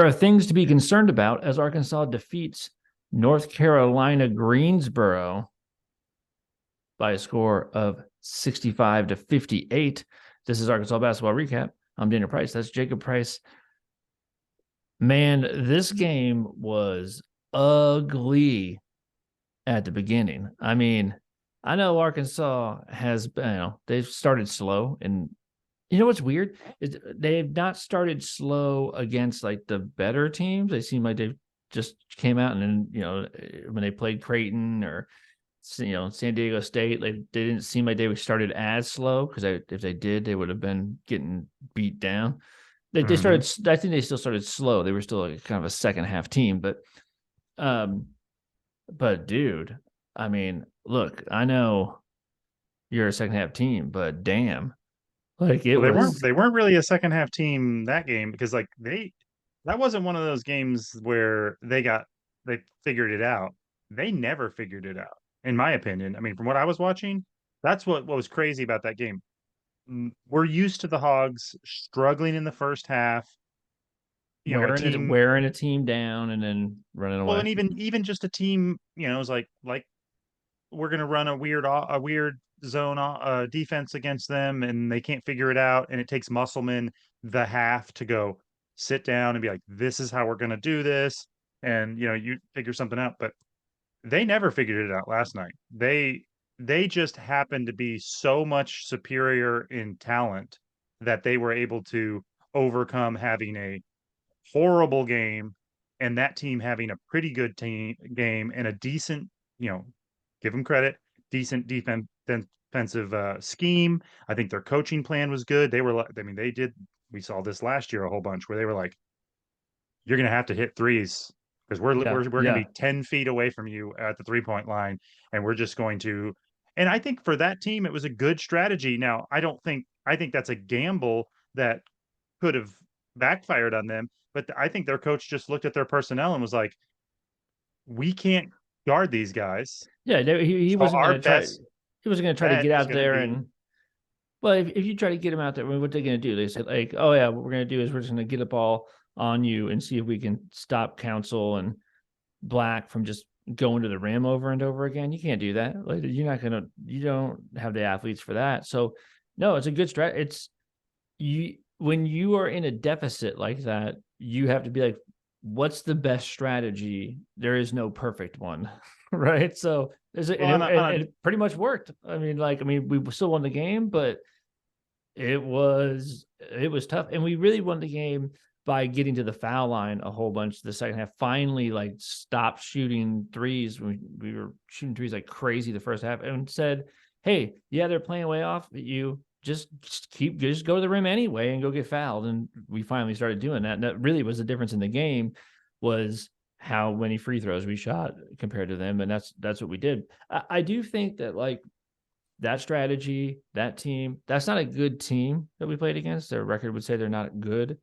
are things to be concerned about as Arkansas defeats North Carolina Greensboro by a score of 65-58. This is Arkansas Basketball Recap. I'm Daniel Price. That's Jacob Price. Man, this game was ugly at the beginning. I mean, I know Arkansas has, they've started slow. And you know what's weird? Is they've not started slow against like the better teams. They seem like they've just came out and then, when they played Creighton or San Diego State, they didn't seem like they started as slow because if they did, they would have been getting beat down. They started. I think they still started slow. They were still like kind of a second half team, but dude, I mean, look, I know you're a second half team, but damn, like it was. They weren't really a second half team that game because that wasn't one of those games where they figured it out. They never figured it out, in my opinion. I mean, from what I was watching, that's what was crazy about that game. We're used to the Hogs struggling in the first half. A team, Wearing a team down and then running well, away. and even just a team, is like we're gonna run a weird zone defense against them, and they can't figure it out, and it takes Musselman the half to go sit down and be like, "This is how we're gonna do this," and you figure something out. But they never figured it out last night. They just happened to be so much superior in talent that they were able to overcome having a horrible game and that team having a pretty good game and a decent, give them credit, decent defensive scheme. I think their coaching plan was good. We saw this last year a whole bunch where they were like, you're going to have to hit threes because Yeah, we're going to yeah, be 10 feet away from you at the 3-point line. And we're just going to, and I think for that team, it was a good strategy. Now, I think that's a gamble that could have backfired on them. But I think their coach just looked at their personnel and was like, we can't guard these guys. yeah. He So wasn't our going to try. best He wasn't going to try to bet get is out going to there be, and. Well, if you try to get him out there, I mean, what they're going to do? They said like, oh yeah, what we're going to do is we're just going to get the ball on you and see if we can stop Council and Black from just going to the rim over and over again. You can't do that. Like you don't have the athletes for that. So no, it's a good strat. It's you when you are in a deficit like that, you have to be like, what's the best strategy? There is no perfect one, right? So well, and it pretty much worked. We still won the game, but it was tough, and we really won the game by getting to the foul line a whole bunch the second half. Finally, like stopped shooting threes. We were shooting threes like crazy the first half, and said, "Hey, yeah, they're playing way off at you. Just go to the rim anyway and go get fouled." And we finally started doing that. And that really was the difference in the game, was how many free throws we shot compared to them, and that's what we did. I do think that like that strategy, that team, that's not a good team that we played against. Their record would say they're not good.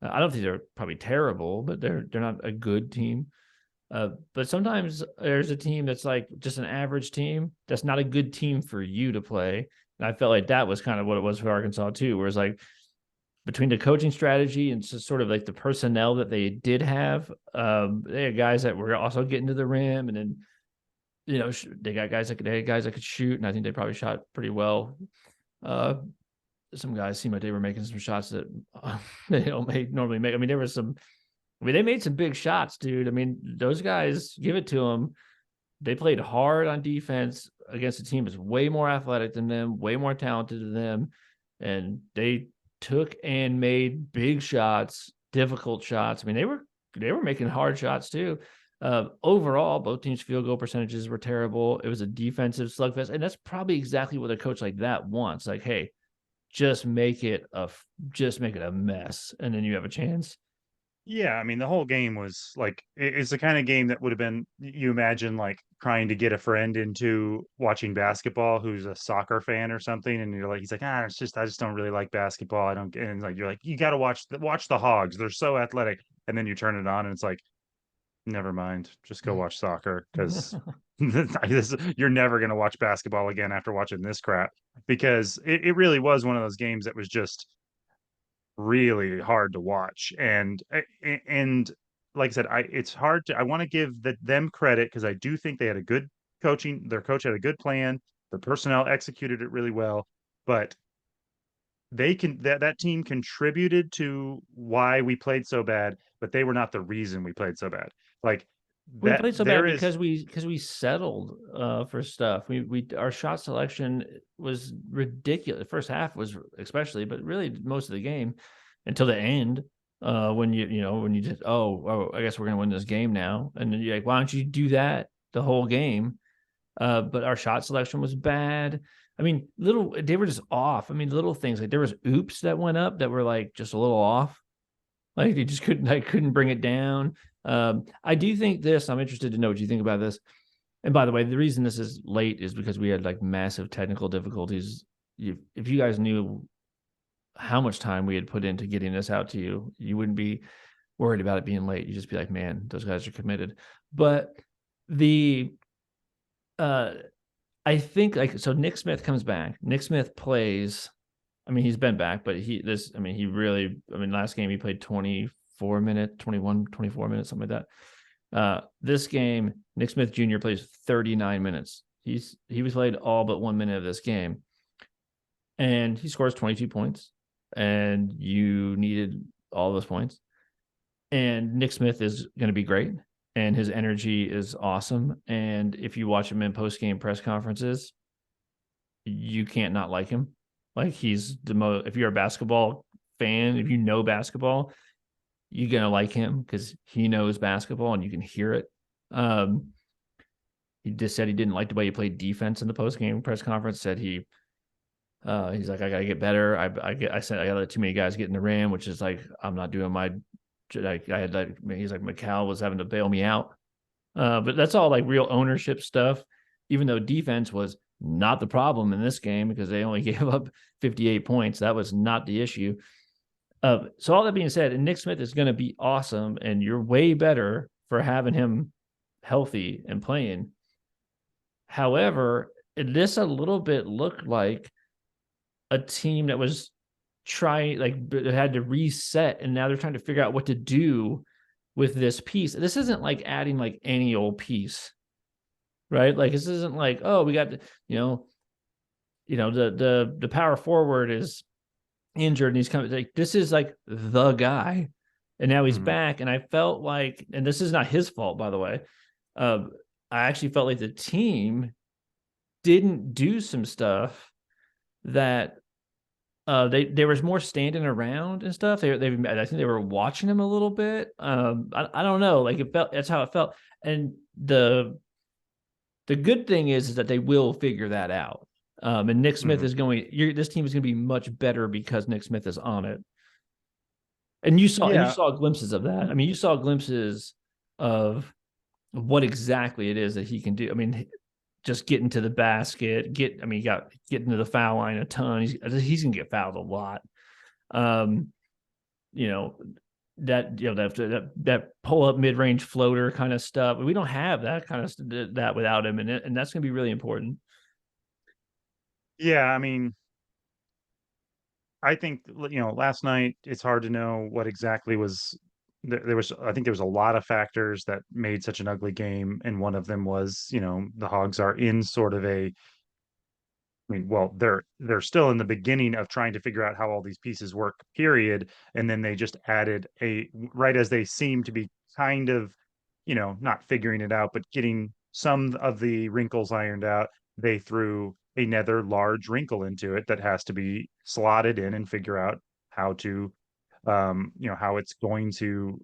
I don't think they're probably terrible, but they're not a good team. But sometimes there's a team that's like just an average team that's not a good team for you to play. And I felt like that was kind of what it was for Arkansas too, where it's like between the coaching strategy and just sort of like the personnel that they did have, they had guys that were also getting to the rim, and then they had guys that could shoot, and I think they probably shot pretty well. Uh, some guys seemed like they were making some shots that they don't normally make. I mean, they made some big shots, dude. I mean, those guys, give it to them. They played hard on defense against a team that's way more athletic than them, way more talented than them, and they took and made big shots, difficult shots. I mean, they were making hard shots too. Overall, both teams' field goal percentages were terrible. It was a defensive slugfest, and that's probably exactly what a coach like that wants. Like, hey, just make it a mess, and then you have a chance. yeah, I mean, the whole game was like, it's the kind of game that would have been, you imagine like trying to get a friend into watching basketball who's a soccer fan or something. And you're like, he's like, I just don't really like basketball. I don't, and like, you're like, you got to watch the Hogs. They're so athletic. And then you turn it on and it's like, never mind, just go watch soccer because you're never going to watch basketball again after watching this crap because it really was one of those games that was just really hard to watch. And like I said, it's hard to, I want to give them credit because I do think they had a good coaching, their coach had a good plan, the personnel executed it really well, but that team contributed to why we played so bad, but they were not the reason we played so bad. Like We that played so bad there is because we settled for stuff. We our shot selection was ridiculous. The first half was especially, but really most of the game until the end. When when you just I guess we're gonna win this game now, and then you're like, why don't you do that the whole game? But our shot selection was bad. I mean, they were just off. I mean, little things like there was oops that went up that were like just a little off. Like they just couldn't bring it down. I do think this. I'm interested to know what you think about this. And by the way, the reason this is late is because we had like massive technical difficulties. If you guys knew how much time we had put into getting this out to you, you wouldn't be worried about it being late. You'd just be like, man, those guys are committed. But the uh I think like so Nick Smith comes back. Nick Smith plays. I mean, he's been back, but last game he played 24 minutes, 21, 24 minutes, something like that. This game, Nick Smith Jr. plays 39 minutes. He was played all but 1 minute of this game. And he scores 22 points. And you needed all those points. And Nick Smith is going to be great. And his energy is awesome. And if you watch him in post-game press conferences, you can't not like him. Like he's the most, if you're a basketball fan, if you know basketball, you're going to like him because he knows basketball and you can hear it. He just said he didn't like the way he played defense in the post-game press conference, said he's like, I got to get better. I said, I got to let too many guys get in the rim, which is like, I'm not doing my, like I had like, he's like, McCall was having to bail me out. But that's all like real ownership stuff, even though defense was not the problem in this game because they only gave up 58 points. That was not the issue. So all that being said, and Nick Smith is going to be awesome, and you're way better for having him healthy and playing. However, this a little bit looked like a team that was trying, like, had to reset, and now they're trying to figure out what to do with this piece. This isn't like adding like any old piece, right? Like this isn't like, oh, we got the power forward is injured and he's coming. Like this is like the guy, and now he's back. And I felt like, and this is not his fault, by the way. I actually felt like the team didn't do some stuff that there was more standing around and stuff. I think they were watching him a little bit. I don't know. Like it felt, that's how it felt. And the good thing is that they will figure that out. And Nick Smith is this team is going to be much better because Nick Smith is on it. And you saw glimpses of that. I mean, you saw glimpses of what exactly it is that he can do. I mean, just get into the basket, get into the foul line a ton. He's gonna get fouled a lot. That pull up mid range floater kind of stuff. We don't have that kind of that without him, and that's gonna be really important. Yeah, I mean, I think last night it's hard to know what exactly was there was. I think there was a lot of factors that made such an ugly game, and one of them was the Hogs are in sort of a, I mean, well, they're still in the beginning of trying to figure out how all these pieces work, period. And then they just added right as they seem to be kind of, not figuring it out, but getting some of the wrinkles ironed out, they threw another large wrinkle into it that has to be slotted in and figure out how to, how it's going to,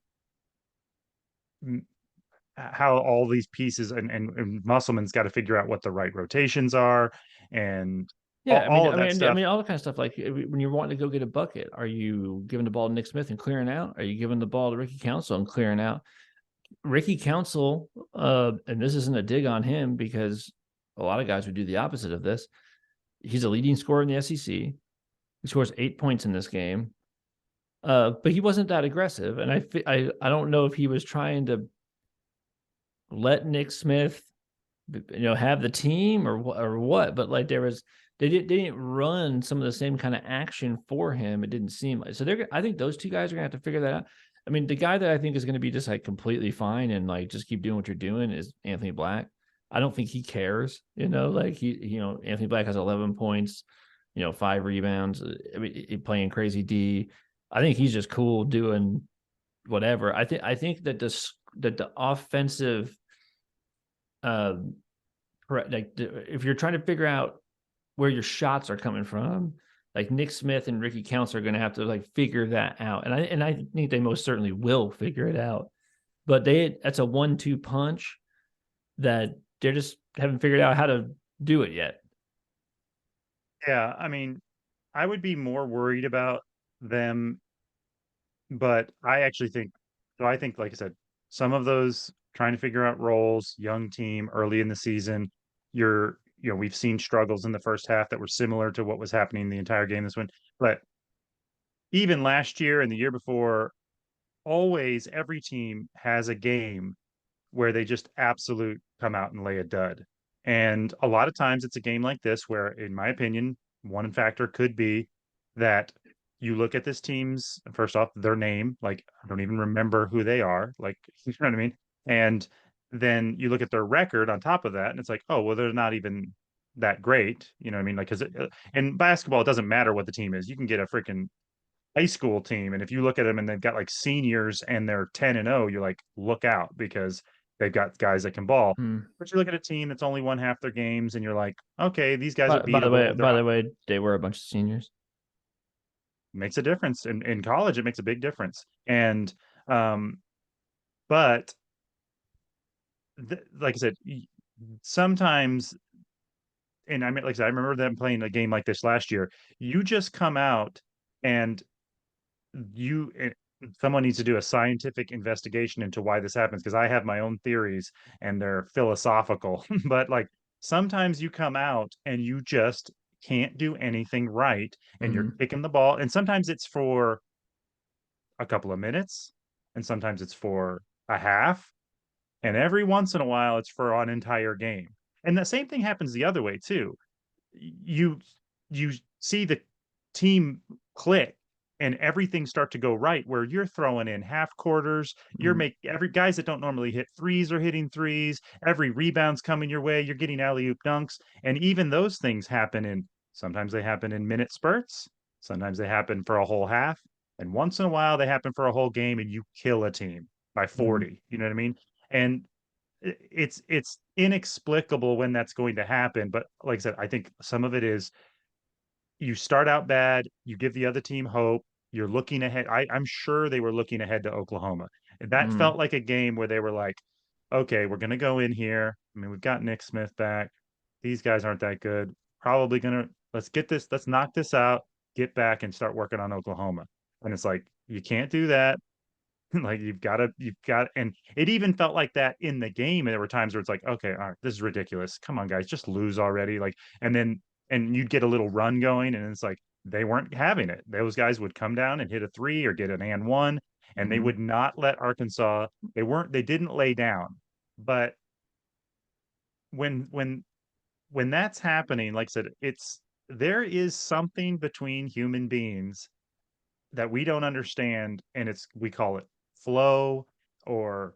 how all these pieces and Musselman's got to figure out what the right rotations are and Yeah, all of that stuff. all the kind of stuff. Like when you're wanting to go get a bucket, are you giving the ball to Nick Smith and clearing out? Are you giving the ball to Ricky Council and clearing out? Ricky Council, and this isn't a dig on him because a lot of guys would do the opposite of this. He's a leading scorer in the SEC. He scores 8 points in this game, but he wasn't that aggressive. And I don't know if he was trying to let Nick Smith, have the team or what. But like there was They didn't run some of the same kind of action for him. It didn't seem like so. I think those two guys are gonna have to figure that out. I mean, the guy that I think is going to be just like completely fine and like just keep doing what you're doing is Anthony Black. I don't think he cares, like Anthony Black has 11 points, 5 rebounds. I mean, playing crazy D. I think he's just cool doing whatever. I think that the offensive, if you're trying to figure out where your shots are coming from, like Nick Smith and Ricky Counts are going to have to like figure that out, and I think they most certainly will figure it out. But that's a 1-2 punch that they just haven't figured out how to do it yet. Yeah, I mean, I would be more worried about them, but I actually think so. I think, like I said, some of those trying to figure out roles, young team early in the season, we've seen struggles in the first half that were similar to what was happening the entire game this one. But even last year and the year before, always every team has a game where they just absolute come out and lay a dud. And a lot of times it's a game like this where, in my opinion, one factor could be that you look at this team's first off, their name, like I don't even remember who they are, like you know what I mean? And then you look at their record on top of that, and it's like, oh, well, they're not even that great. You know what I mean? Like, because in basketball, it doesn't matter what the team is. You can get a freaking high school team, and if you look at them and they've got like seniors and they're 10-0, you're like, look out because they've got guys that can ball. Hmm. But you look at a team that's only won half their games, and you're like, okay, these guys are By the way, beatable. they were a bunch of seniors. Makes a difference in college. It makes a big difference, and but like I said, sometimes, and I mean, like I said, I remember them playing a game like this last year. You just come out and you someone needs to do a scientific investigation into why this happens, because I have my own theories and they're philosophical. But like sometimes you come out and you just can't do anything right, and you're Mm-hmm. kicking the ball, and sometimes it's for a couple of minutes, and sometimes it's for a half, and every once in a while it's for an entire game. And the same thing happens the other way too. You you see the team click and everything start to go right, where you're throwing in half quarters, you're Mm-hmm. making every guys that don't normally hit threes are hitting threes, every rebound's coming your way, you're getting alley-oop dunks. And even those things happen in sometimes they happen in minute spurts, sometimes they happen for a whole half, and once in a while they happen for a whole game, and you kill a team by Mm-hmm. 40. You know what I mean? And it's inexplicable when that's going to happen. But like I said, I think some of it is you start out bad, you give the other team hope, you're looking ahead. I'm sure they were looking ahead to Oklahoma. That Mm-hmm. felt like a game where they were like, okay, we're going to go in here. I mean, we've got Nick Smith back. These guys aren't that good. Probably going to, let's knock this out, get back and start working on Oklahoma. And it's like, you can't do that. Like and it even felt like that in the game. And there were times where it's like, okay, all right, this is ridiculous. Come on, guys, just lose already. Like, and you'd get a little run going, and it's like they weren't having it. Those guys would come down and hit a three or get an and one, and they Mm-hmm. would not let Arkansas, they didn't lay down. But when when when that's happening, like I said, there is something between human beings that we don't understand, and we call it flow, or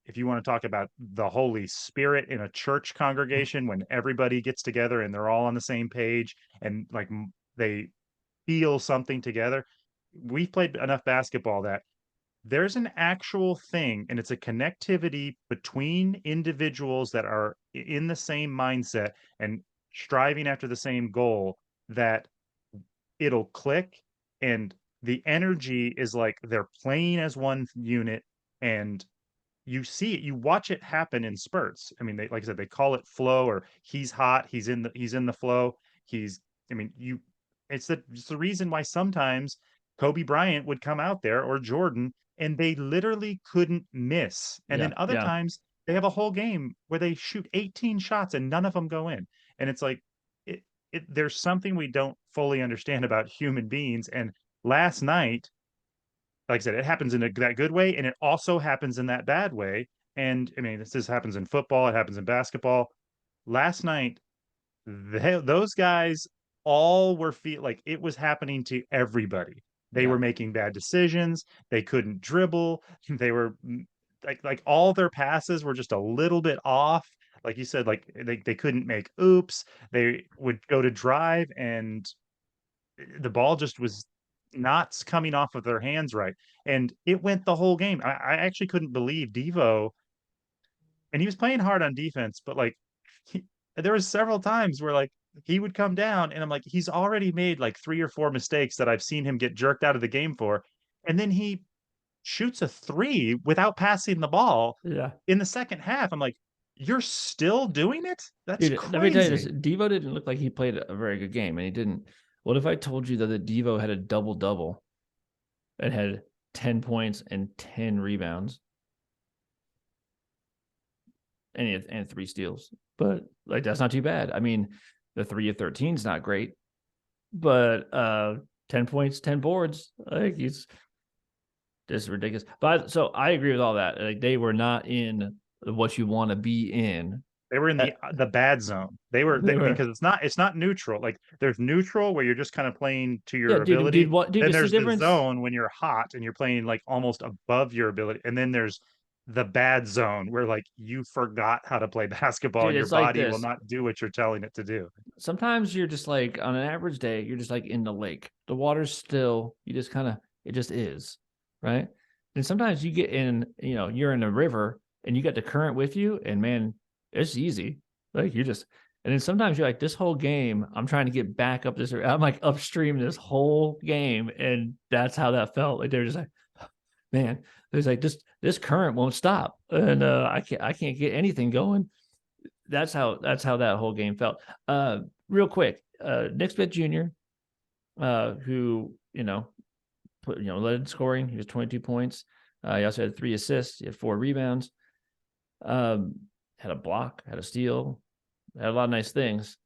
if you want to talk about the Holy Spirit in a church congregation, when everybody gets together and they're all on the same page, and like they feel something together. We've played enough basketball that there's an actual thing, and it's a connectivity between individuals that are in the same mindset and striving after the same goal, that it'll click, and the energy is like they're playing as one unit. And you see it, you watch it happen in spurts. I mean, like I said, they call it flow, or he's hot, he's in the flow. He's I mean, it's the reason why sometimes Kobe Bryant would come out there, or Jordan, and they literally couldn't miss. And Yeah. then other Yeah. times they have a whole game where they shoot 18 shots and none of them go in. And it's like it, there's something we don't fully understand about human beings. And last night, like I said, it happens in that good way, and it also happens in that bad way. And I mean, this happens in football, it happens in basketball. Last night, those guys all were like it was happening to everybody. They Yeah. were making bad decisions. They couldn't dribble. They were like all their passes were just a little bit off. Like you said, like they couldn't make oops. They would go to drive and the ball just was not coming off of their hands right. And it went the whole game. I actually couldn't believe Devo, and he was playing hard on defense, but like there was several times where like he would come down and I'm like, he's already made like 3 or 4 mistakes that I've seen him get jerked out of the game for. And then he shoots a three without passing the ball Yeah. in the second half. I'm like, you're still doing it? That's Dude, let me tell you this. crazy. Devo didn't look like he played a very good game, and he didn't. What if I told you that the Devo had a double double and had 10 points and 10 rebounds and 3 steals? But like that's not too bad. I mean, the 3 of 13 is not great, but 10 points, 10 boards, like he's just ridiculous. But so I agree with all that. Like they were not in what you want to be in. They were in the bad zone. They were Because it's not neutral. Like there's neutral where you're just kind of playing to yeah, your dude, ability. what dude, Then it's the there's the difference. zone when you're hot and you're playing like almost above your ability. And then there's the bad zone where like you forgot how to play basketball Dude, and your it's like body will this. not do what you're telling it to do. Sometimes you're just like on an average day, you're just like in the lake. The water's still, you just kind of, it just is, right? And sometimes you get in, you're in a river and you got the current with you, and man, it's easy. Like you just, and then sometimes you're like, this whole game, I'm trying to get back up this. I'm like upstream this whole game, and that's how that felt. Like they're just like, man, there's like this current won't stop, and I can't get anything going. That's how that whole game felt. Real quick, Nick Smith Jr., who led in scoring. He was 22 points. He also had 3 assists. He had 4 rebounds. Had a block, had a steal, had a lot of nice things.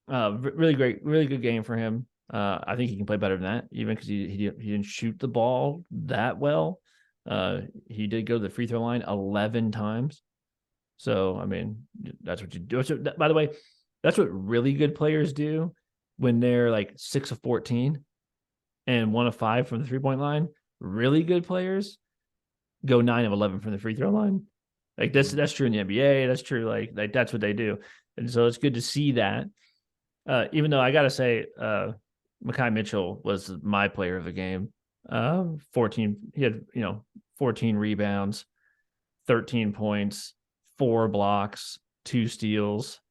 Really great, really good game for him. I think he can play better than that, even because he didn't shoot the ball that well. He did go to the free throw line 11 times. So, I mean, that's what you do. So, by the way, that's what really good players do when they're like 6 of 14 and 1 of 5 from the 3-point line. Really good players go 9 of 11 from the free throw line. Like that's true in the NBA. That's true. Like that's what they do. And so it's good to see that. Even though I gotta say, Mekhi Mitchell was my player of the game. 14. He had 14 rebounds, 13 points, 4 blocks, 2 steals.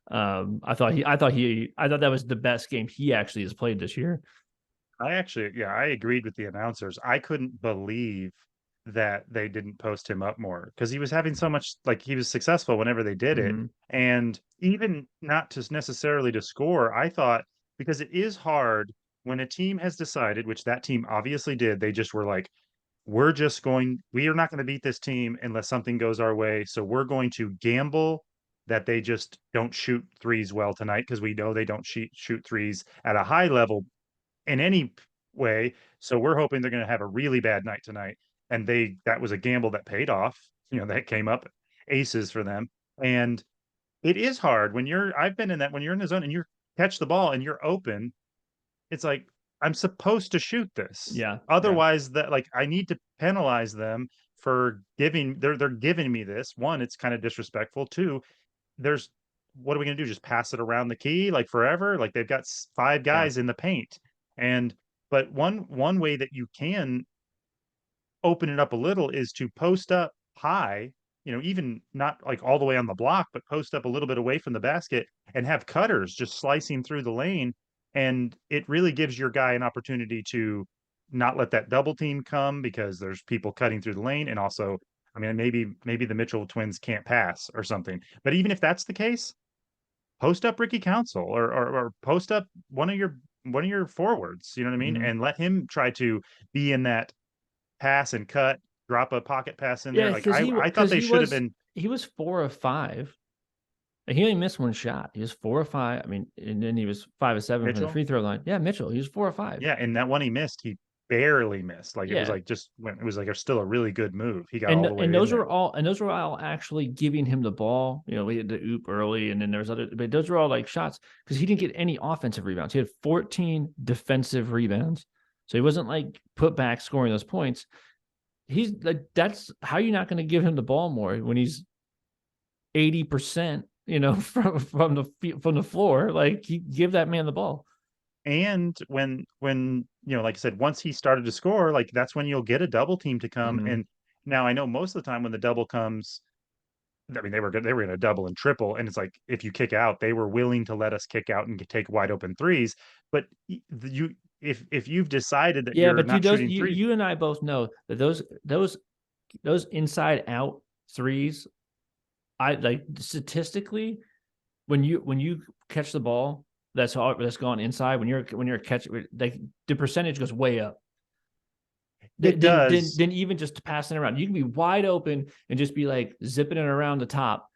I thought that was the best game he actually has played this year. I agreed with the announcers. I couldn't believe that they didn't post him up more because he was having so much, like he was successful whenever they did it. Mm-hmm. And even not to necessarily to score, I thought because it is hard when a team has decided, which that team obviously did, they just were like, we are not going to beat this team unless something goes our way. So we're going to gamble that they just don't shoot threes well tonight because we know they don't shoot threes at a high level in any way. So we're hoping they're going to have a really bad night tonight. And that was a gamble that paid off. That came up aces for them. And it is hard I've been in that when you're in the zone and you catch the ball and you're open, it's like, I'm supposed to shoot this. Yeah, yeah, Otherwise, that like I need to penalize them for they're giving me this. One, it's kind of disrespectful. Two, there's what are we gonna do? Just pass it around the key like forever? Like they've got 5 yeah, guys in the paint. And but one way that you can open it up a little is to post up high, even not like all the way on the block, but post up a little bit away from the basket and have cutters just slicing through the lane. And it really gives your guy an opportunity to not let that double team come because there's people cutting through the lane. And also, I mean, maybe the Mitchell twins can't pass or something. But even if that's the case, post up Ricky Council or post up one of your forwards, you know what I mean? mm-hmm. And let him try to be in that pass and cut, drop a pocket pass in there. Yeah. Like Because I thought they should have been he was 4 of 5. He only missed 1 shot. He was 4 of 5. I mean, and then he was 5 of 7 from the Mitchell. free throw line. Yeah, Mitchell. He was 4 of 5. Yeah, and that one he missed, he barely missed. Like it was Yeah. like just when it was like still a really good move. He got all the way And in those there. were all actually giving him the ball. You know, we had the oop early, and then there's other, but those were all like shots because he didn't get any offensive rebounds. He had 14 defensive rebounds, so he wasn't like put back scoring those points. He's like, that's how you're not going to give him the ball more when he's 80%, you know, from the floor. Like, give that man the ball. And when like I said, once he started to score, like that's when you'll get a double team to come. Mm-hmm. And now I know most of the time when the double comes, I mean, they were going to double and triple, and it's like if you kick out, they were willing to let us kick out and take wide open threes. But you, if you've decided that Yeah, you're but not shooting threes, you and I both know that those inside out threes, I like statistically, when you catch the ball that's gone inside, when you're catching, like the percentage goes way up. it does. Then even just passing around, you can be wide open and just be like zipping it around the top.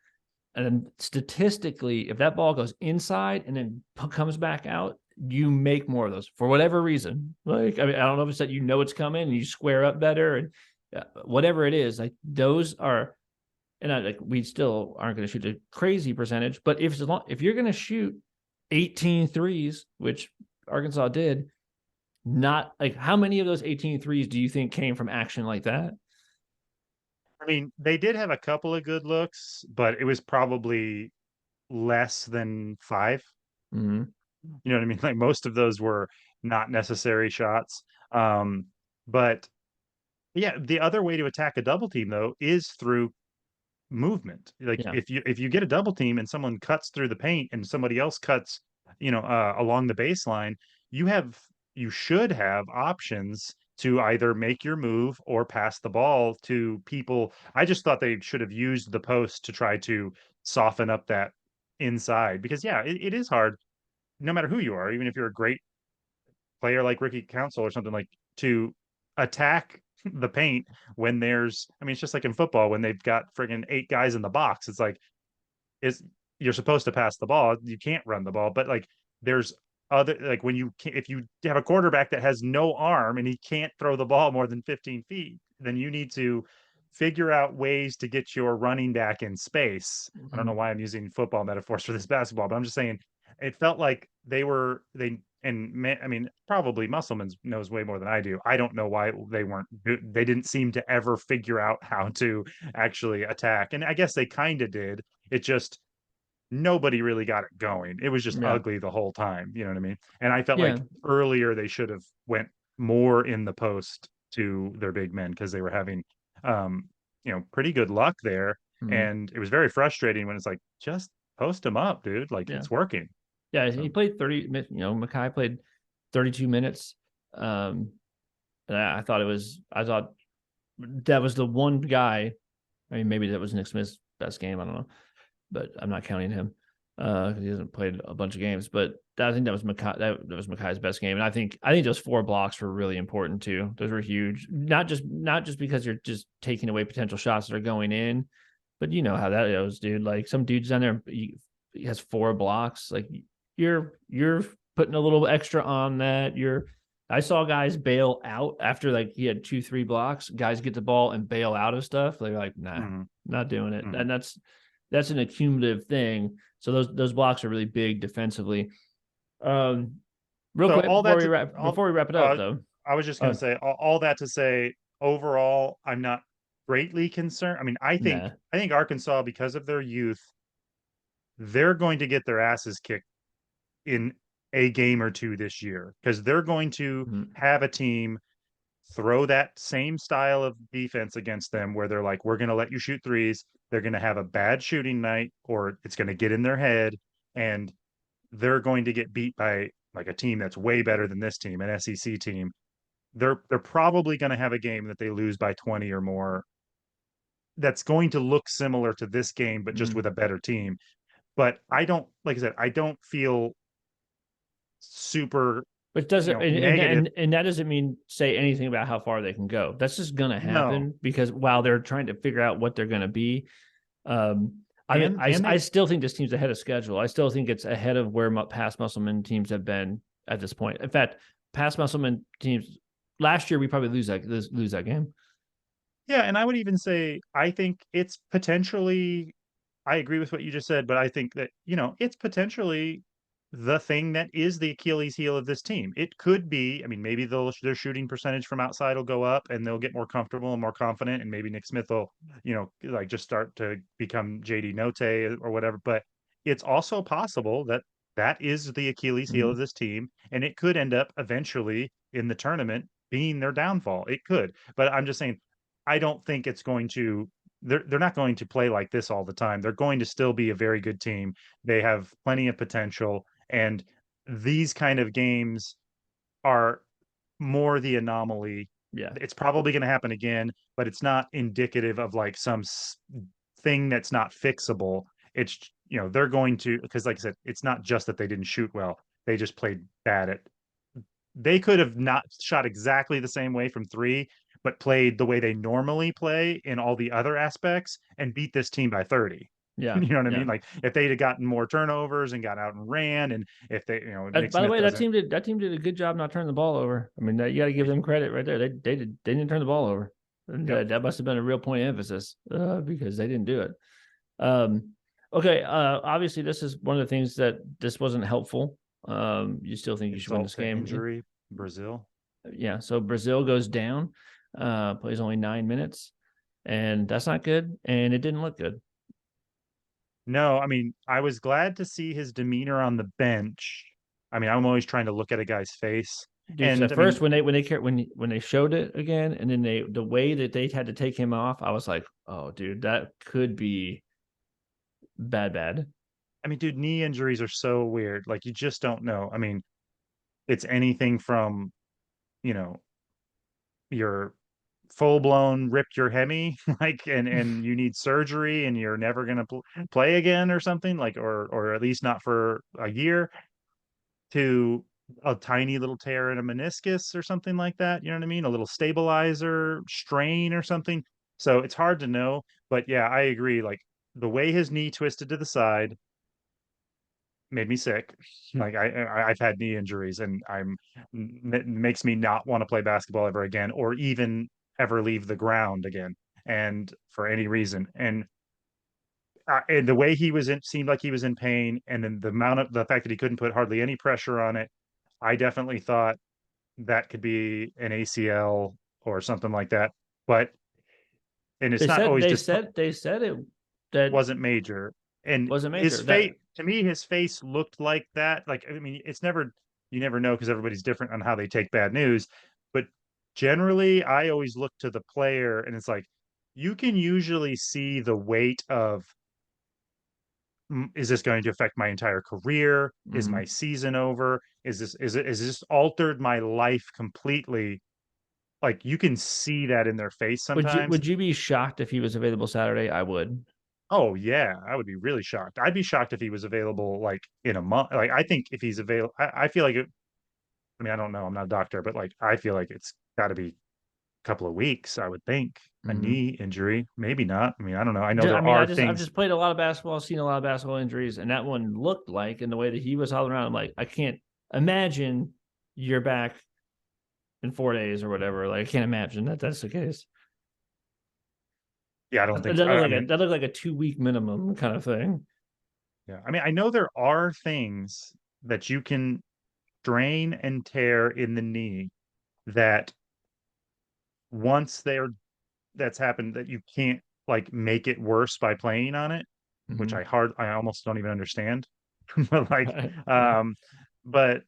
And then statistically, if that ball goes inside and then comes back out, you make more of those for whatever reason. Like, I mean, I don't know if it's that you know it's coming and you square up better and whatever it is. Like those are, and like we still aren't going to shoot a crazy percentage, but if you're going to shoot 18 threes, which Arkansas did, not like how many of those 18 threes do you think came from action like that? I mean, they did have a couple of good looks, but it was probably less than 5. Mm-hmm. You know what I mean? Like most of those were not necessary shots. But yeah, the other way to attack a double team though is through movement. Like Yeah. if you get a double team and someone cuts through the paint and somebody else cuts, along the baseline, you should have options to either make your move or pass the ball to people. I just thought they should have used the post to try to soften up that inside because yeah, it is hard no matter who you are, even if you're a great player like Ricky Council or something, like to attack the paint when there's, I mean, it's just like in football when they've got friggin' 8 guys in the box. It's like is you're supposed to pass the ball, you can't run the ball, but like there's other like when you if you have a quarterback that has no arm and he can't throw the ball more than 15 feet, then you need to figure out ways to get your running back in space. I don't Mm-hmm. know why I'm using football metaphors for this basketball, but I'm just saying it felt like they and I mean probably Musselman knows way more than I do. I don't know why they didn't seem to ever figure out how to actually attack, and I guess they kind of did. It just nobody really got it going. It was just Yeah. ugly the whole time. You know what I mean? And I felt Yeah. like earlier they should have went more in the post to their big men because they were having, um, pretty good luck there. Mm-hmm. And it was very frustrating when it's like, just post them up, dude. Like Yeah. it's working. Yeah. He So played 30 minutes, Makai played 32 minutes. Um, and I thought that was the one guy. I mean, maybe that was Nick Smith's best game. I don't know, but I'm not counting him because he hasn't played a bunch of games. But I think that was That was Makai's best game, and I think those 4 blocks were really important too. Those were huge. Not just because you're just taking away potential shots that are going in, but you know how that goes, dude. Like some dude's down there, he has 4 blocks. Like you're putting a little extra on that. I saw guys bail out after like he had 2-3 blocks. Guys get the ball and bail out of stuff. They're like, nah, mhm, not doing it. mhm. And that's an accumulative thing. So those blocks are really big defensively. Real So quick all that to before we wrap it up uh, though. I was just gonna Uh, say all that to say overall, I'm not greatly concerned. I mean, nah. I think Arkansas, because of their youth, they're going to get their asses kicked in a game or two this year because they're going to Mm-hmm. have a team throw that same style of defense against them where they're like, we're going to let you shoot threes. They're going to have a bad shooting night or it's going to get in their head and they're going to get beat by like a team that's way better than this team, an SEC team. They're probably going to have a game that they lose by 20 or more. That's going to look similar to this game, but just Mm-hmm. with a better team. But I don't, like I said, I don't feel super, Which doesn't negative. and that doesn't mean say anything about how far they can go. That's just gonna No, happen because while they're trying to figure out what they're gonna be, I mean, and I they still think this team's ahead of schedule. I still think it's ahead of where past Musselman teams have been at this point. In fact, past Musselman teams, last year we probably lose that game. Yeah, and I would even say I think it's potentially I agree with what you just said, but I think that, it's potentially the thing that is the Achilles heel of this team. It could be, I mean, maybe their shooting percentage from outside will go up and they'll get more comfortable and more confident, and maybe Nick Smith will, like just start to become JD Note or whatever. But it's also possible that that is the Achilles heel Mhm. of this team, and it could end up eventually in the tournament being their downfall. It could, but I'm just saying, I don't think it's going to they're not going to play like this all the time. They're going to still be a very good team. They have plenty of potential, and these kind of games are more the anomaly. Yeah, It's probably going to happen again, but it's not indicative of like some thing that's not fixable. It's they're going to, because like I said, it's not just that they didn't shoot well. They just played bad at they could have not shot exactly the same way from three, but played the way they normally play in all the other aspects and beat this team by 30. yeah, You know what I yeah. mean? Like if they'd have gotten more turnovers and got out and ran, and if they, Nick By the Smith way, doesn't. that team did a good job not turning the ball over. I mean, you got to give them credit right there. They didn't turn the ball over. And, Yep. that must have been a real point of emphasis because they didn't do it. Um, okay, obviously this is one of the things that this wasn't helpful. You still think you should win Insult this to game? injury, Brazil. Yeah. So Brazil goes down, plays only 9 minutes, and that's not good. And it didn't look good. No, I mean, I was glad to see his demeanor on the bench. I mean, I'm always trying to look at a guy's face. Dude, because And at I mean, first when they showed it again, and then the way that they had to take him off, I was like, oh, dude, that could be bad. dude, knee injuries are so weird. Like you just don't know. I mean, it's anything from, you know, your full blown ripped your hemi like and you need surgery and you're never going to play again or something like or at least not for a year, to a tiny little tear in a meniscus or something like that, you know what I mean, a little stabilizer strain or something. So it's hard to know, but yeah, I agree, like the way his knee twisted to the side made me sick. Like I've had knee injuries, and it makes me not want to play basketball ever again, or even ever leave the ground again, and for any reason. And the way he was in seemed like he was in pain, and then the fact that he couldn't put hardly any pressure on it, I definitely thought that could be an ACL or something like that. But and it's They not said always they just said they said it that wasn't major. And wasn't his major. face, That to me, his face looked like that. Like, I mean, you never know because everybody's different on how they take bad news. But generally, I always look to the player, and it's like you can usually see the weight of, is this going to affect my entire career? Is my mhm. season over? Is this altered my life completely? Like you can see that in their face sometimes. Would you be shocked if he was available Saturday? I would. Oh yeah, I would be really shocked. I'd be shocked if he was available like in a month. Like I think if he's available, I feel like I mean, I don't know, I'm not a doctor, but like I feel like it's got to be a couple of weeks. I would think a Mhm. knee injury, maybe not. I mean, I don't know. I know I there mean, are I've things. just played a lot of basketball, seen a lot of basketball injuries, and that one looked like, in the way that he was hollering around, I'm like, I can't imagine you're back in 4 days or whatever. Like, I can't imagine that that's the case. Yeah, I don't That think so. looked I like mean, that looked like a 2 week minimum kind of thing. yeah. I mean, I know there are things that you can strain and tear in the knee that once that's happened, that you can't like make it worse by playing on it, which Mhm. I almost don't even understand. But like, Yeah. um, but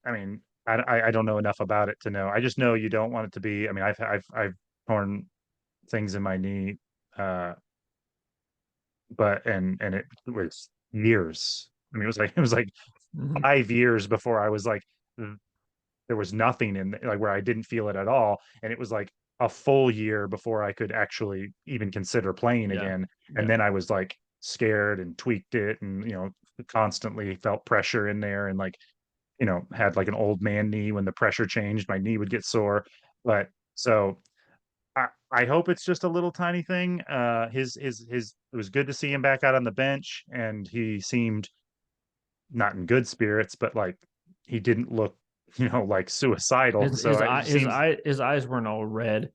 I mean, I don't know enough about it to know. I just know you don't want it to be. I mean, I've torn things in my knee, uh, but and it was years. I mean, it was like Mhm. 5 years before I was like, there was nothing in like where I didn't feel it at all, and it was like a full year before I could actually even consider playing Yeah. again. And Yeah. then I was like scared and tweaked it, and constantly felt pressure in there, and like had like an old man knee. When the pressure changed, my knee would get sore. But so I hope it's just a little tiny thing. His it was good to see him back out on the bench, and he seemed not in good spirits, but like he didn't look like suicidal. So it just seems, His eyes weren't all red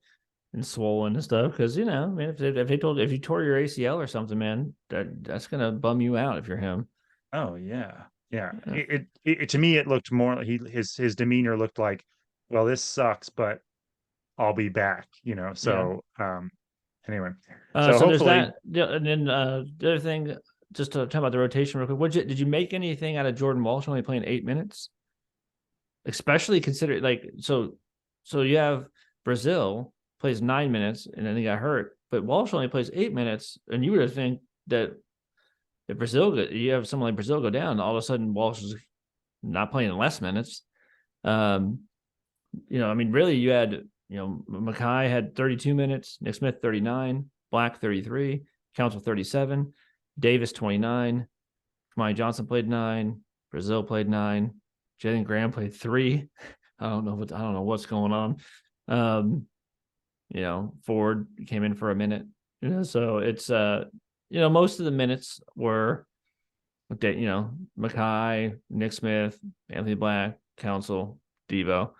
and swollen and stuff. Because I mean, if you tore your ACL or something, man, that's gonna bum you out if you're him. oh yeah, yeah. Yeah, To me, it looked more like his demeanor looked like, well, this sucks, but I'll be back. yeah. So anyway, so So there's hopefully, that. Yeah, and then the other thing, just to talk about the rotation real quick. Did you make anything out of Jordan Walsh only playing 8 minutes? Especially consider so you have Brazil plays 9 minutes and then he got hurt, but Walsh only plays 8 minutes, and you would think that if you have someone like Brazil go down, all of a sudden Walsh is not playing less minutes. Um, I mean, really, you had Mackay had 32 minutes, Nick Smith 39, Black 33, Council 37, Davis 29, Kamani Johnson played 9, Brazil played 9, Jalen Graham played 3. I don't know what's going on. Ford came in for a minute. So it's most of the minutes were Mackay, Nick Smith, Anthony Black, Council, Devo.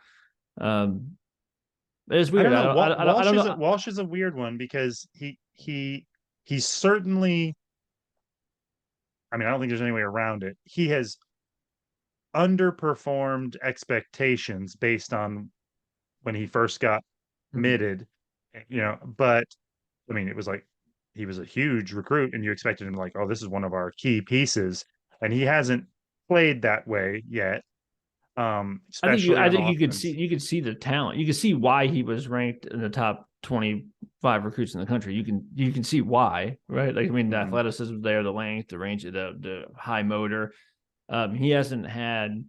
It's I weird. don't know. I don't know. Walsh is a weird one because he's certainly. I mean, I don't think there's any way around it. He has underperformed expectations based on when he first got Mhm. committed, but I mean, it was like he was a huge recruit and you expected him like, oh, this is one of our key pieces. And he hasn't played that way yet, especially I on think offense. you could see the talent. You can see why he was ranked in the top 25 recruits in the country. You can see why, right? Like I mean, the Mm-hmm. athleticism there, the length, the range, the high motor. He hasn't had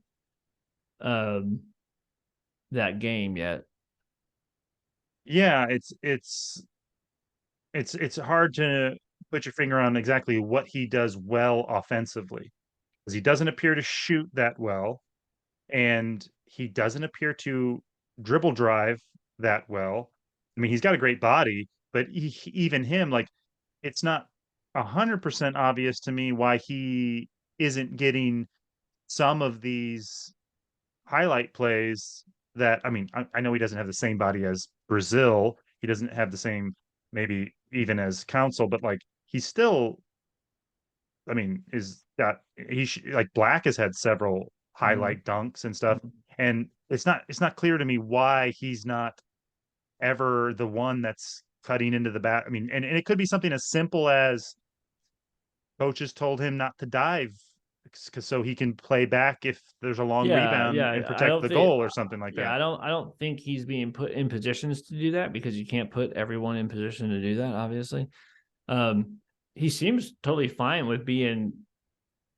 um that game yet. Yeah, it's hard to put your finger on exactly what he does well offensively because he doesn't appear to shoot that well, and he doesn't appear to dribble drive that well. I mean, he's got a great body, but even him, like, it's not 100% obvious to me why he isn't getting some of these highlight plays that, I mean, I know he doesn't have the same body as Brazil. He doesn't have the same, maybe even as Council, but like he's still, I mean, is that like Black has had several Mm-hmm. highlight dunks and stuff, and it's not clear to me why he's not ever the one that's cutting into the bat. I mean, and it could be something as simple as coaches told him not to dive because so he can play back if there's a long Yeah, rebound yeah. and I protect don't the think. goal or something like Yeah, that. I don't think he's being put in positions to do that because you can't put everyone in position to do that. Obviously, um, he seems totally fine with being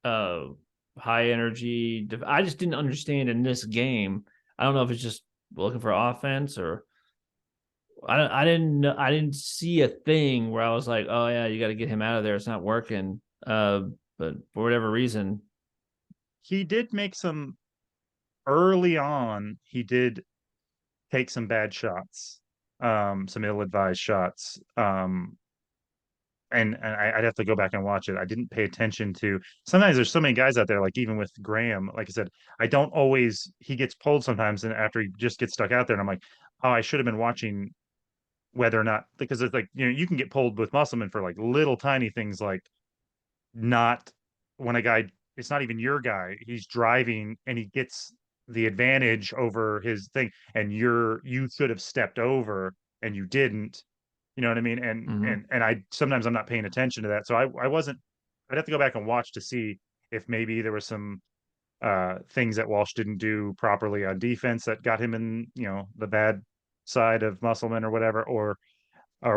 uh high energy. I just didn't understand in this game. I don't know if it's just looking for offense or I didn't see a thing where I was like, oh yeah, you got to get him out of there. It's not working. But for whatever reason, He did make some early on. He did take some bad shots, some ill-advised shots. And I'd have to go back and watch it. I didn't pay attention to. Sometimes there's so many guys out there, like even with Graham, like I said, I don't always. He gets pulled sometimes, and after he just gets stuck out there, and I'm like, oh, I should have been watching whether or not because it's like you can get pulled with Musselman for like little tiny things like not when a guy it's not even your guy he's driving and he gets the advantage over his thing and you should have stepped over and you didn't, you know what I mean, and mm-hmm. I sometimes I'm not paying attention to that, so I wasn't. I'd have to go back and watch to see if maybe there was some things that Walsh didn't do properly on defense that got him in the bad side of Musselman or whatever, or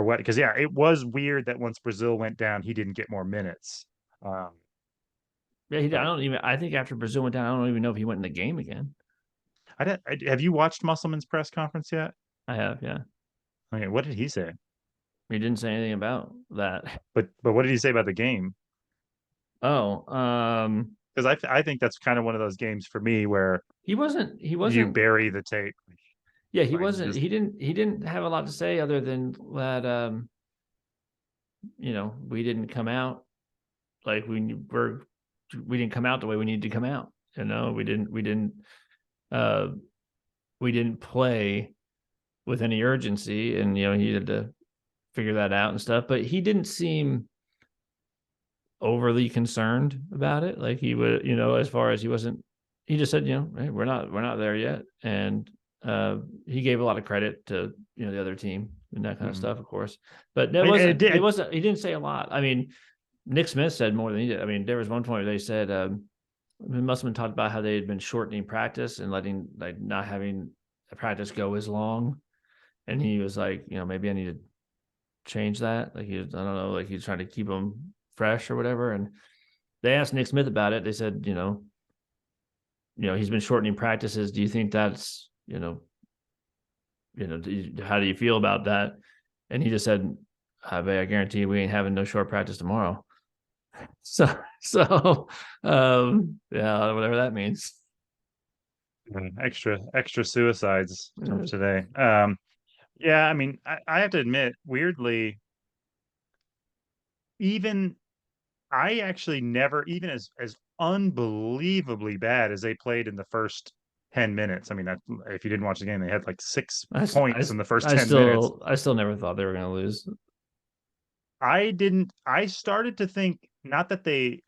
what, because yeah, it was weird that once Brazil went down he didn't get more minutes. um Yeah, I but don't even. I think after Brazil went down, I don't even know if he went in the game again. have you watched Musselman's press conference yet? I have, yeah. Okay, what did he say? He didn't say anything about that. But what did he say about the game? Oh, Because I think that's kind of one of those games for me where he wasn't. He you wasn't. bury the tape. Yeah, he Like wasn't. just He didn't have a lot to say other than that. We didn't come out like we didn't come out the way we needed to come out. We didn't. uh, we didn't play with any urgency, and he had to figure that out and stuff. But he didn't seem overly concerned about it. Like he would, as far as he wasn't. He just said, hey, we're not there yet, and he gave a lot of credit to the other team and that kind of stuff, of course. But that wasn't. It wasn't. He didn't say a lot. I mean, Nick Smith said more than he did. I mean, there was one point where they said Musselman talked about how they had been shortening practice and not having the practice go as long, and he was like, maybe I need to change that. Like I don't know, like he's trying to keep them fresh or whatever. And they asked Nick Smith about it. They said, he's been shortening practices. Do you think that's how do you feel about that? And he just said, I guarantee we ain't having no short practice tomorrow. So yeah, whatever that means. Extra suicides today. Yeah, I mean, I have to admit, weirdly, I actually never, even as unbelievably bad as they played in the first 10 minutes. I mean, if you didn't watch the game, they had like 6 points in the first 10 minutes. I still never thought they were going to lose. I started to think, not that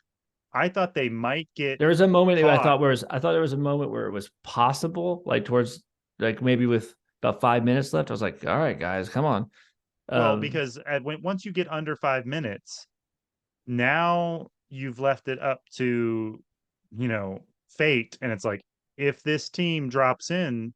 I thought they might get. There was a moment I thought there was a moment where it was possible, like towards, like maybe with about 5 minutes left. I was like, all right, guys, come on. Well, because once you get under 5 minutes, now you've left it up to, fate. And it's like, if this team drops in,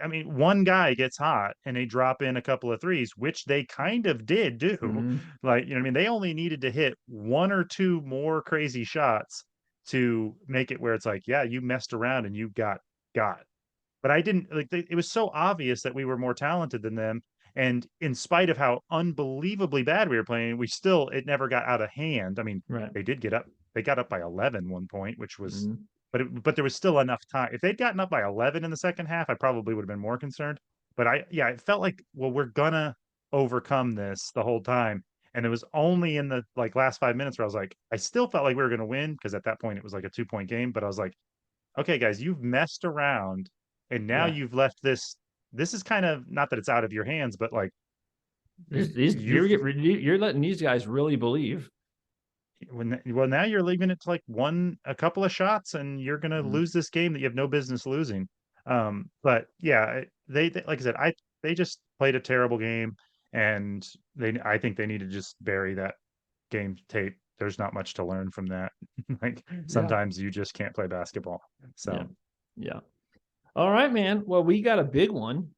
I mean, one guy gets hot and they drop in a couple of threes, which they kind of did do. Mm-hmm. Like, I mean, they only needed to hit 1 or 2 more crazy shots to make it where it's like, yeah, you messed around and you got. But I didn't like, it was so obvious that we were more talented than them. And in spite of how unbelievably bad we were playing, it never got out of hand. I mean, right. They got up by 11 one point, which was, but there was still enough time. If they'd gotten up by 11 in the second half, I probably would have been more concerned. But it felt like, well, we're gonna overcome this the whole time. And it was only in the last 5 minutes where I was like, I still felt like we were gonna win, because at that point it was like a 2-point game. But I was like, okay, guys, you've messed around, and now you've left this. This is kind of, not that it's out of your hands, but like, you're letting these guys really believe. Well, now you're leaving it to like a couple of shots, and you're gonna lose this game that you have no business losing. But yeah, they like I said, they just played a terrible game, and I think they need to just bury that game tape. There's not much to learn from that. Like, sometimes you just can't play basketball. So yeah. All right, man. Well, we got a big one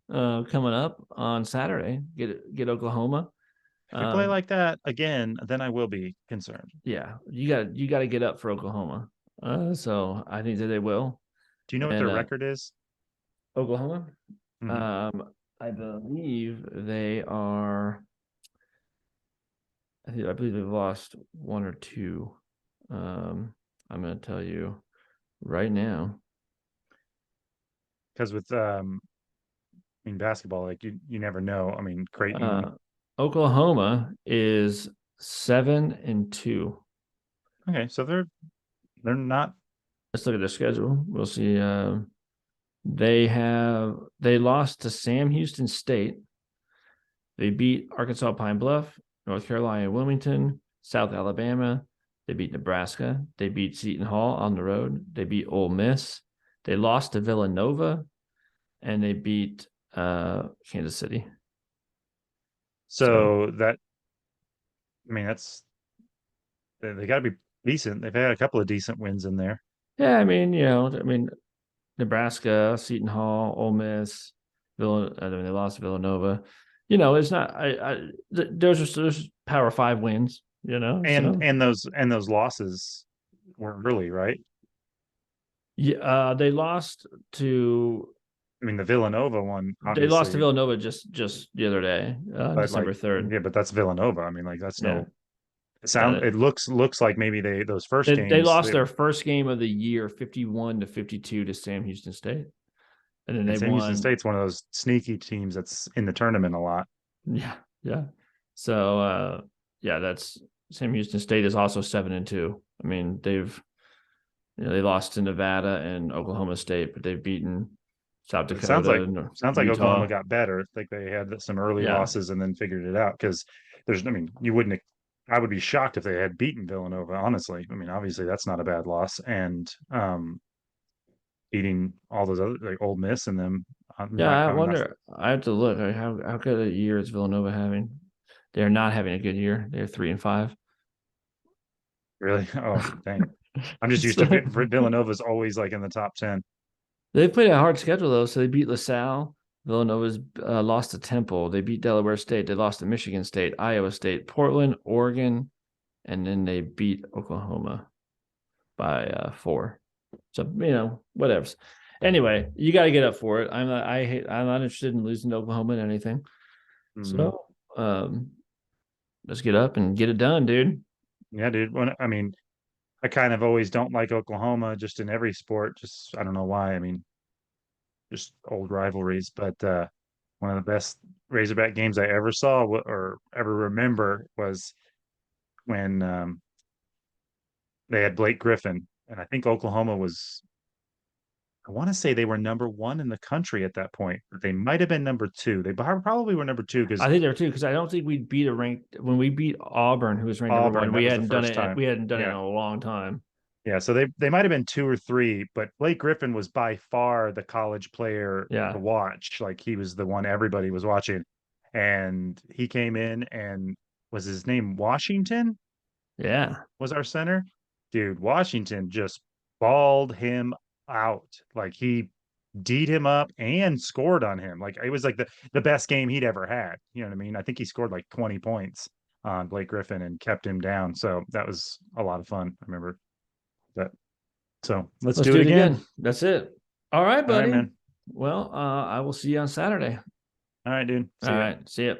coming up on Saturday. Get Oklahoma. If we play like that again, then I will be concerned. Yeah, you got to get up for Oklahoma. So I think that they will. Do you know what their record is? Oklahoma? I believe they are. I believe they've lost 1 or 2. I'm going to tell you right now. Because with basketball, like you never know. I mean, Creighton. Oklahoma is 7-2. Okay, so they're not. Let's look at their schedule. We'll see. They lost to Sam Houston State. They beat Arkansas Pine Bluff, North Carolina Wilmington, South Alabama. They beat Nebraska. They beat Seton Hall on the road. They beat Ole Miss. They lost to Villanova, and they beat Kansas City. So that, I mean, they got to be decent. They've had a couple of decent wins in there. Yeah, I mean, Nebraska, Seton Hall, Ole Miss, they lost to Villanova. It's not. There's Power 5 wins. And those losses weren't really right. Yeah, they lost to. I mean, the Villanova one. They lost to Villanova just the other day, December 3rd. Yeah, but that's Villanova. I mean, like, that's no. It looks like maybe those first games. They lost their first game of the year, 51-52 to Sam Houston State, and then they won. Houston State's one of those sneaky teams that's in the tournament a lot. Yeah. So that's Sam Houston State is also 7-2. I mean, They lost to Nevada and Oklahoma State, but they've beaten South It sounds like Dakota and Oklahoma Utah. got better. I think they had some early Yeah. losses and then figured it out because I mean, you wouldn't. I would be shocked if they had beaten Villanova. Honestly, I mean, obviously that's not a bad loss, and beating all those other like Ole Miss and them. Yeah, I Not wonder. I have to look. Like, how good a year is Villanova having? They're not having a good year. They're 3-5. really. Oh, dang. I'm just used to So, Villanova's always like in the top 10. they played a hard schedule though. So they beat LaSalle. Villanova's lost to Temple. They beat Delaware State. They lost to Michigan State, Iowa State, Portland, Oregon, and then they beat Oklahoma by 4. So whatever. Anyway, you got to get up for it. I'm not interested in losing to Oklahoma in anything. Mhm. So let's get up and get it done, dude. Yeah, dude. I mean, I kind of always don't like Oklahoma just in every sport. Just I don't know why. I mean, just old rivalries. But one of the best Razorback games I ever saw or ever remember was when they had Blake Griffin, and I think Oklahoma was. I want to say they were number one in the country at that point. They might have been number two. They probably were number two because I think there too, because I don't think we beat a ranked when we beat Auburn, who was ranked number Auburn, one. that We was the hadn't done first it. time. We hadn't done it in Yeah. a long time. Yeah, so they might have been two or three, but Blake Griffin was by far the college player to Yeah, watch. Like he was the one everybody was watching. And he came in and was his name Washington yeah, was our center? Dude, Washington just balled him out. Like he D'd him up and scored on him. Like it was like the best game he'd ever had. You know what I mean? I think he scored like 20 points on Blake Griffin and kept him down. So that was a lot of fun. I remember that. So let's let's do do it it again. again. That's it. All right, All right, buddy. man. Well, I will see you on Saturday. All right, dude. All See ya. right, see ya.